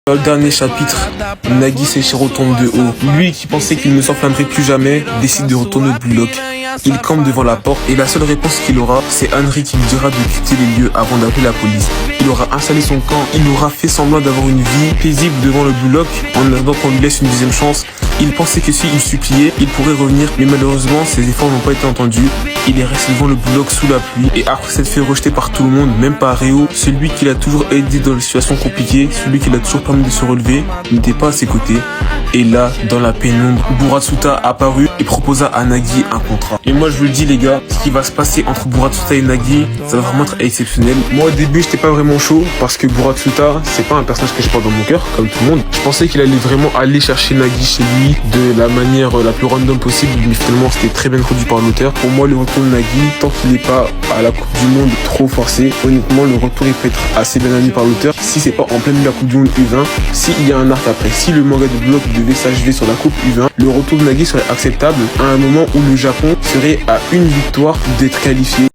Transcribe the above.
Dans le dernier chapitre, Nagi Seishiro tombe de haut. Lui qui pensait qu'il ne s'enflammerait plus jamais, décide de retourner au Blue Lock. Il campe devant la porte et la seule réponse qu'il aura, c'est Henry qui lui dira de quitter les lieux avant d'appeler la police. Il aura installé son camp, il aura fait semblant d'avoir une vie paisible devant le Blue Lock en attendant qu'on lui laisse une deuxième chance. Il pensait que s'il suppliait, il pourrait revenir, mais malheureusement, ses efforts n'ont pas été entendus. Il est resté devant le Blue Lock sous la pluie et après s'être fait rejeter par tout le monde, même par Reo, celui qui l'a toujours aidé dans les situations compliquées, celui qui l'a toujours permis de se relever, n'était pas à ses côtés. Et là, dans la pénombre, Buratsuta apparut et proposa à Nagi un contrat. Et moi je vous le dis les gars, ce qui va se passer entre Buratsuta et Nagi, ça va vraiment être exceptionnel. Moi au début j'étais pas vraiment chaud parce que Buratsuta, c'est pas un personnage que j'ai pas dans mon cœur, comme tout le monde. Je pensais qu'il allait vraiment aller chercher Nagi chez lui de la manière la plus random possible, mais finalement c'était très bien produit par l'auteur. Pour moi le retour de Nagi, tant qu'il n'est pas à la Coupe du Monde trop forcé, honnêtement le retour il peut être assez bien amené par l'auteur. Si c'est pas en pleine de la Coupe du Monde U20, s'il y a un arc après, si le manga de bloc devait s'achever sur la Coupe U20, le retour de Nagi serait acceptable à un moment où le Japon serait à une victoire d'être qualifié.